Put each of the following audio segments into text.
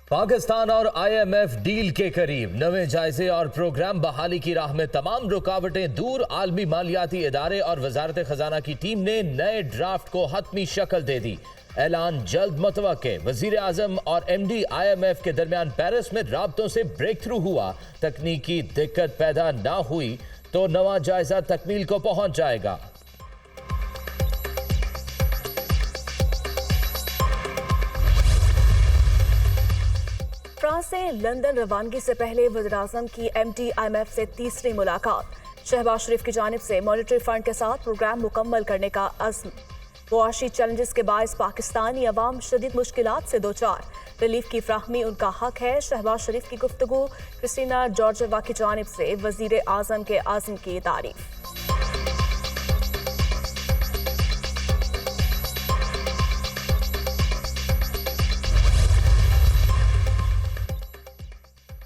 पाकिस्तान और IMF deal के करीब, नवे जायजे और प्रोग्राम बहाली की राह में तमाम रुकावटें दूर। आलमी मालियाती इदारे और वजारत खजाना की टीम ने नए ड्राफ्ट को हतमी शक्ल दे दी। ऐलान जल्द मुतवक्के। वजीर आजम और MD IMF के दरमियान पेरिस में राब्तों से ब्रेक थ्रू हुआ। तकनीकी दिक्कत पैदा ना हुई तो नवा जायजा तकमील को पहुंच जाएगा। फ्रांस से लंदन रवानगी से पहले वज़ीर-ए-आज़म की MD IMF से तीसरी मुलाकात। शहबाज शरीफ की जानिब से मॉनेटरी फंड के साथ प्रोग्राम मुकम्मल करने का अज़्म। मुआशी चैलेंजेस के बायस पाकिस्तानी अवाम शदीद मुश्किलात से दो चार, रिलीफ की फ्राहमी उनका हक है। शहबाज शरीफ की गुफ्तगू। क्रिस्टीना जॉर्जिवा की जानिब से वज़ीर-ए-आज़म के आज़म की तारीफ।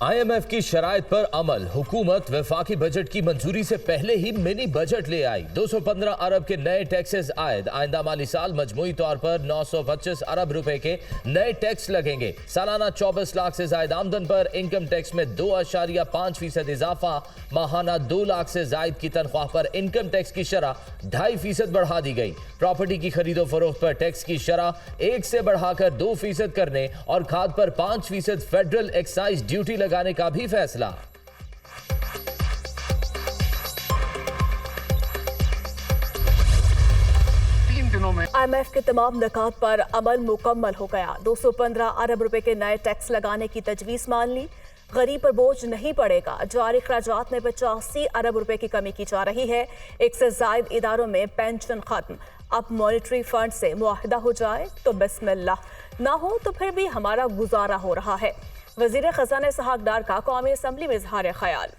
IMF की शराइत पर अमल। हुकूमत वफाकी बजट की मंजूरी से पहले ही मिनी बजट ले आई। 215 अरब के नए टैक्सेस आयद। आइंदा माली साल मजमूई तौर पर 925 अरब रुपए के नए टैक्स लगेंगे। सालाना 24 लाख से जायद आमदन पर इनकम टैक्स में 2.5% इजाफा। माहाना 2 लाख से जायद की तनख्वाह पर इनकम टैक्स की शरह 2.5% बढ़ा दी गई। प्रॉपर्टी की खरीदो फरोख्त पर टैक्स की शरह 1 से बढ़ाकर 2% करने और खाद पर 5% फेडरल एक्साइज ड्यूटी लगाने का भी फैसला। IMF के तमाम निकात पर अमल मुकम्मल हो गया। 215 अरब रुपए के नए टैक्स लगाने की तजवीज मान ली। गरीब पर बोझ नहीं पड़ेगा। जारी खराजात में 85 अरब रुपए की कमी की जा रही है। 1 से जायद इदारों में पेंशन खत्म। अब मॉनेटरी फंड से मुआहिदा हो जाए तो बिस्मिल्लाह, ना हो तो फिर भी हमारा गुजारा हो रहा है। वजीर खजाना इसहाक डार का कौमी असम्बली में इजहार ख्याल।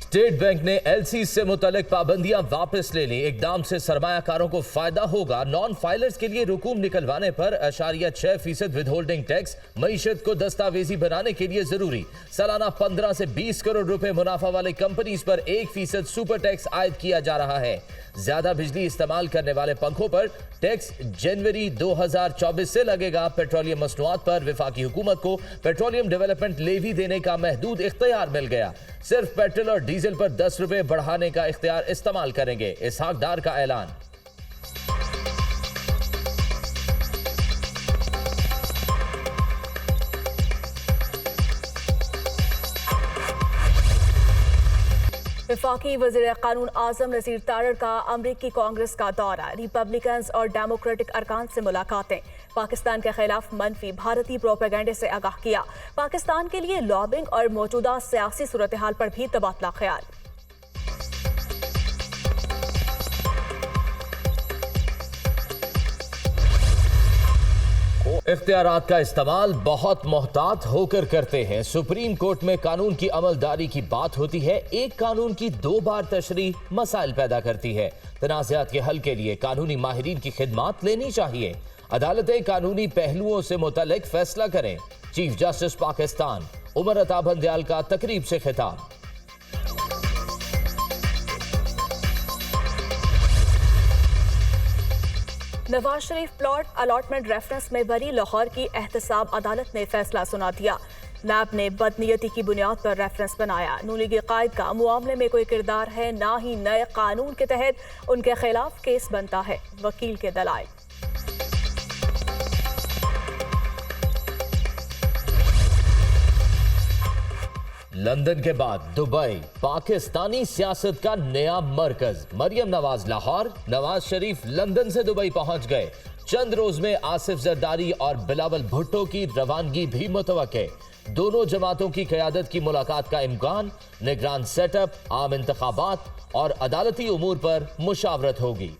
स्टेट बैंक ने LC से मुतल्लिक पाबंदियां वापस ले ली। इकदाम से सरमायाकारों को फायदा होगा। नॉन फाइलर्स के लिए रुकूम निकलवाने पर 0.6% विदहोल्डिंग टैक्स मईशत को दस्तावेजी बनाने के लिए जरूरी। सालाना 15 से 20 करोड़ रुपए मुनाफा वाले कंपनीज पर 1% सुपर टैक्स आयद किया जा रहा है। ज्यादा बिजली इस्तेमाल करने वाले पंखों पर टैक्स जनवरी 2024 से लगेगा। पेट्रोलियम मसनूआत पर वफाकी हुकूमत को पेट्रोलियम डेवलपमेंट लेवी देने का महदूद इख्तियार मिल गया। सिर्फ पेट्रोल और डीजल पर 10 रुपए बढ़ाने का इख्तियार इस्तेमाल करेंगे। इसहाक डार का ऐलान। वफाकी वज़ीर कानून आज़म नज़ीर तारड़ का अमरीकी कांग्रेस का दौरा। रिपब्लिकन्स और डेमोक्रेटिक अरकान से मुलाकातें। पाकिस्तान के खिलाफ मनफी भारतीय प्रोपेगेंडे से आगाह किया। पाकिस्तान के लिए लॉबिंग और मौजूदा सियासी सूरत हाल पर भी तबादला ख्याल। इख्तियारात का इस्तेमाल बहुत मोहतात होकर करते हैं। सुप्रीम कोर्ट में कानून की अमलदारी की बात होती है। एक कानून की 2 बार तशरीह मसाइल पैदा करती है। तनाज़ात के हल के लिए कानूनी माहिरीन की खिदमात लेनी चाहिए। अदालतें कानूनी पहलुओं से मुतल्लिक फैसला करें। चीफ जस्टिस पाकिस्तान उमर अता बंदयाल का तकरीब से खिताब। Nawaz Sharif plot allotment reference में बरी। लाहौर की एहतसाब अदालत ने फैसला सुना दिया। नैब ने बदनीयती की बुनियाद पर रेफरेंस बनाया। नूलीगी कायद का मामले में कोई किरदार है, ना ही नए कानून के तहत उनके खिलाफ केस बनता है। वकील के दलाइल। लंदन के बाद दुबई, पाकिस्तानी सियासत का नया मरकज। मरियम नवाज लाहौर, नवाज शरीफ लंदन से दुबई पहुंच गए। चंद रोज में आसिफ जरदारी और बिलावल भुट्टो की रवानगी भी मुतवक्के। दोनों जमातों की क़यादत की मुलाकात का इम्कान। निगरान सेटअप, आम इंतखाबात और अदालती उमूर पर मुशावरत होगी।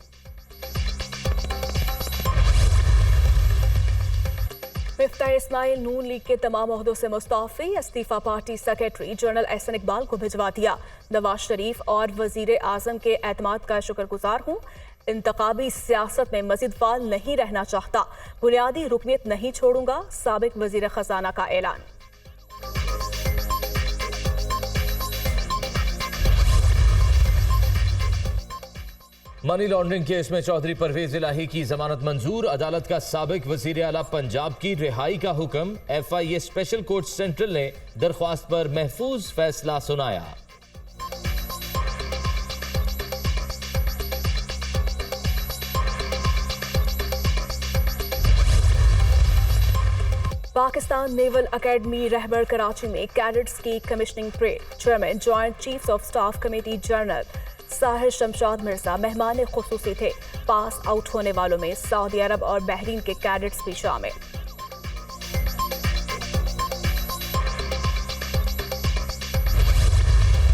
मिफ्ताह इस्माइल नून लीग के तमाम ओहदों से मुस्तफी। इस्तीफा party secretary general Ahsan Iqbal को भिजवा दिया। नवाज शरीफ और वजीर आजम के एतमाद का शुक्रगुजार हूँ। इंतखाबी सियासत में मजीद फाल नहीं रहना चाहता। बुनियादी रुकनीत नहीं छोड़ूंगा। साबिक वजीर खजाना का ऐलान। मनी लॉन्ड्रिंग केस में चौधरी परवेज इलाही की जमानत मंजूर। अदालत का साबिक वजीर आला पंजाब की रिहाई का हुक्म। FIA स्पेशल कोर्ट सेंट्रल ने दरख्वास्त पर महफूज फैसला सुनाया। पाकिस्तान नेवल अकेडमी रहबर कराची में कैडेट्स की commissioning parade. Chairman joint chiefs of staff committee general Sahir Shamshad Mirza मेहमान खुसूसी थे। पास आउट होने वालों में सऊदी अरब और बहरीन के कैडेट्स भी शामिल।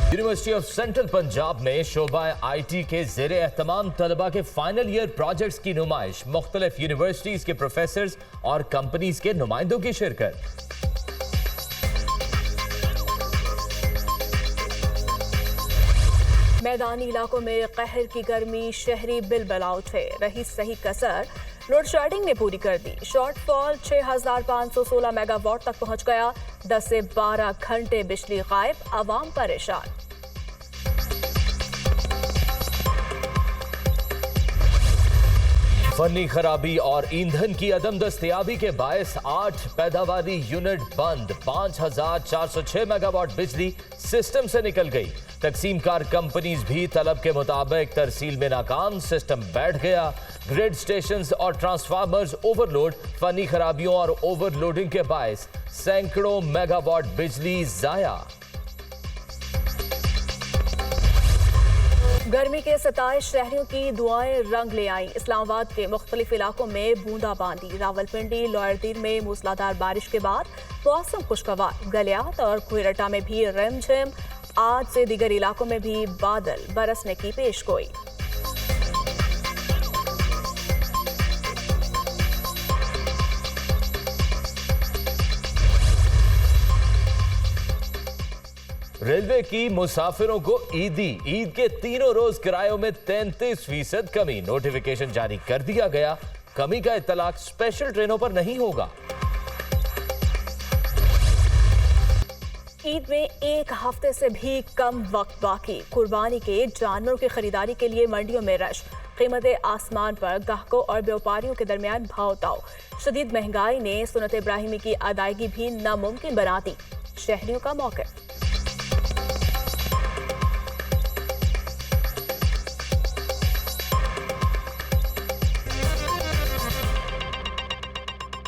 यूनिवर्सिटी ऑफ सेंट्रल पंजाब में शोबा IT के ज़ेरे एहतमाम तलबा के फाइनल ईयर प्रोजेक्ट्स की नुमाइश। मुख्तलिफ यूनिवर्सिटीज के प्रोफेसर्स और कंपनीज के नुमाइंदों की शिरकत। मैदानी इलाकों में कहर की गर्मी, शहरी बिलबला उठे। रही सही कसर लोड शेडिंग ने पूरी कर दी। शॉर्टफॉल 6516 मेगावाट तक पहुंच गया। 10 से 12 घंटे बिजली गायब, आवाम परेशान। फनी खराबी और ईंधन की अदम दस्तयाबी के बायस 8 पैदावारी यूनिट बंद। 5406 मेगावाट बिजली सिस्टम से निकल गई। तकसीमकार कंपनीज भी तलब के मुताबिक तरसील में नाकाम। सिस्टम बैठ गया। ग्रिड स्टेशंस और ट्रांसफार्मर्स ओवरलोड। फनी खराबियों और ओवरलोडिंग के बायस सैकड़ों मेगावाट बिजली जाया। गर्मी के 27 शहरियों की दुआएं रंग ले आईं। इस्लामाबाद के मुख्तलिफ इलाकों में बूंदाबांदी। रावलपिंडी, लॉयरदीन में मूसलाधार बारिश के बाद मौसम खुशगवार। गलियात और कुरटा में भी रिमझिम। आज से दीगर इलाकों में भी बादल बरसने की पेशगोई। रेलवे की मुसाफिरों को ईद के तीनों रोज किरायों में 33% कमी। नोटिफिकेशन जारी कर दिया गया। कमी का इत्तलाक स्पेशल ट्रेनों पर नहीं होगा। ईद में एक हफ्ते से भी कम वक्त बाकी। कुर्बानी के जानवरों की खरीदारी के लिए मंडियों में रश। कीमतें आसमान पर। ग्राहकों और व्यापारियों के दरमियान भाव ताव। शदीद महंगाई ने सुन्नत इब्राहिमी की अदायगी भी नामुमकिन बना दी। शहरियों का मौक़िफ़।